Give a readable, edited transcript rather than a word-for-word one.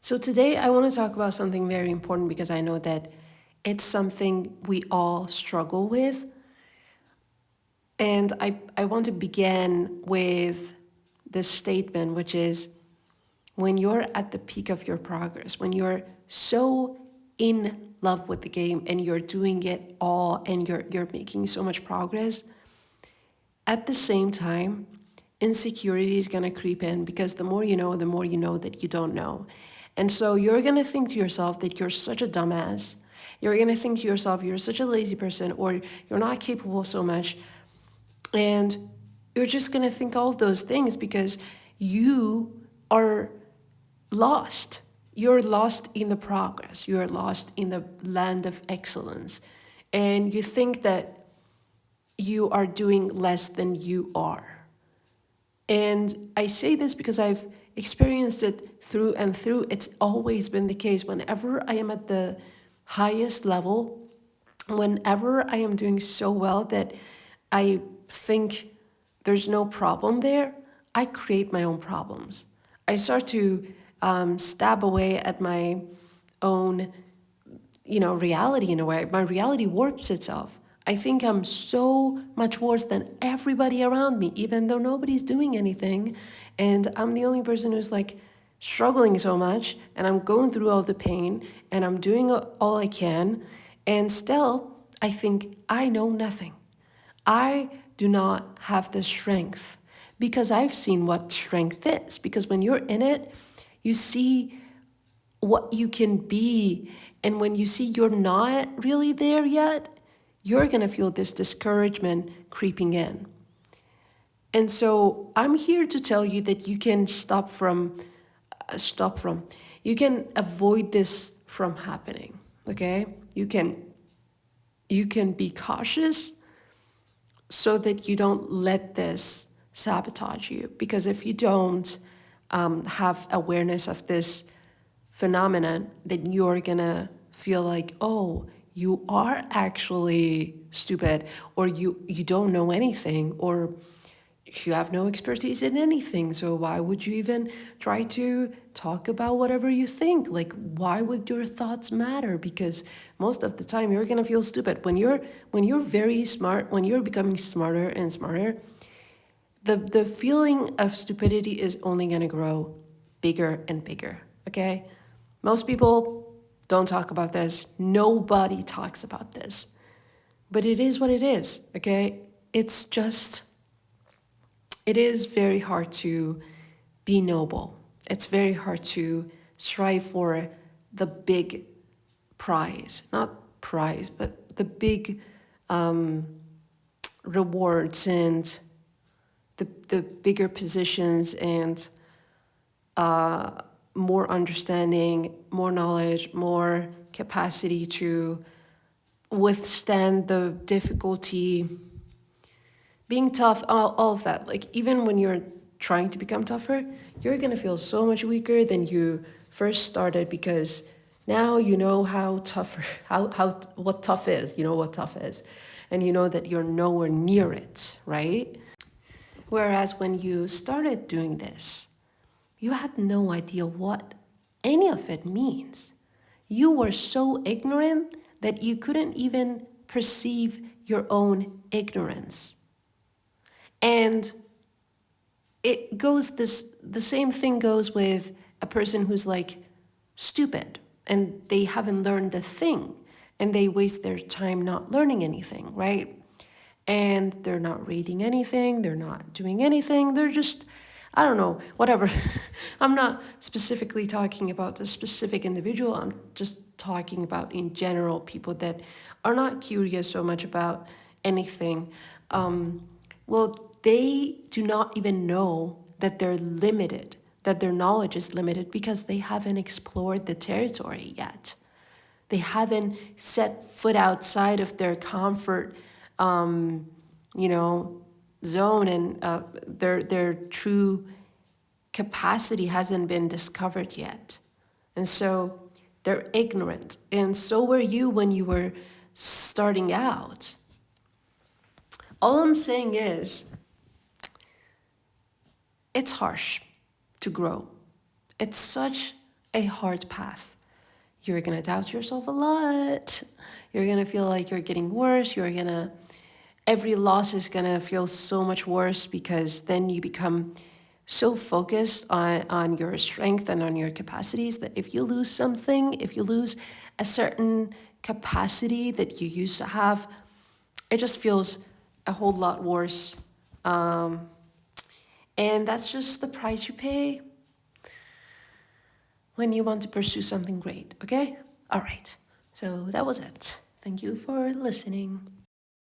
So today I want to talk about something very important because I know that it's something we all struggle with. And I want to begin with this statement, which is when you're at the peak of your progress, when you're so in love with the game and you're doing it all and you're making so much progress, at the same time, insecurity is going to creep in because the more you know that you don't know. And so you're going to think to yourself that you're such a dumbass. You're going to think to yourself you're such a lazy person or you're not capable of so much. And you're just going to think all those things because you are lost. You're lost in the progress. You're lost in the land of excellence. And you think that you are doing less than you are. And I say this because I've experienced it through and through. It's always been the case. Whenever I am at the highest level, whenever I am doing so well that I think there's no problem there, I create my own problems. I start to stab away at my own, reality in a way. My reality warps itself. I think I'm so much worse than everybody around me, even though nobody's doing anything. And I'm the only person who's like struggling so much, and I'm going through all the pain, and I'm doing all I can. And still, I think I know nothing. I do not have the strength because I've seen what strength is. Because when you're in it, you see what you can be. And when you see you're not really there yet, you're going to feel this discouragement creeping in. And so I'm here to tell you that you can you can avoid this from happening, okay? You can be cautious so that you don't let this sabotage you. Because if you don't have awareness of this phenomenon, then you're gonna feel like, oh, you are actually stupid, or you don't know anything, or you have no expertise in anything. So why would you even try to talk about whatever you think? Like, why would your thoughts matter? Because most of the time you're gonna feel stupid. When you're very smart, when you're becoming smarter and smarter, the feeling of stupidity is only gonna grow bigger and bigger. Okay? Most people don't talk about this. Nobody talks about this. But it is what it is, okay? It's just, it is very hard to be noble. It's very hard to strive for the big prize. Not prize, but the big rewards and the bigger positions and more understanding, more knowledge, more capacity to withstand the difficulty, being tough, all of that. Like, even when you're trying to become tougher, you're gonna feel so much weaker than you first started because now you know how tougher, what tough is. You know what tough is, and you know that you're nowhere near it, right? Whereas when you started doing this, you had no idea what any of it means. You were so ignorant that you couldn't even perceive your own ignorance. And the same thing goes with a person who's like stupid and they haven't learned a thing and they waste their time not learning anything, right? And they're not reading anything, they're not doing anything, they're just, I don't know, whatever. I'm not specifically talking about a specific individual, I'm just talking about in general people that are not curious so much about anything. Well, they do not even know that they're limited, that their knowledge is limited because they haven't explored the territory yet. They haven't set foot outside of their comfort, zone, and their true capacity hasn't been discovered yet. And so they're ignorant. And so were you when you were starting out. All I'm saying is, it's harsh to grow. It's such a hard path. You're gonna doubt yourself a lot. You're gonna feel like you're getting worse. Every loss is gonna feel so much worse because then you become so focused on your strength and on your capacities that if you lose something, if you lose a certain capacity that you used to have, it just feels a whole lot worse. And that's just the price you pay when you want to pursue something great, okay? All right. So that was it. Thank you for listening.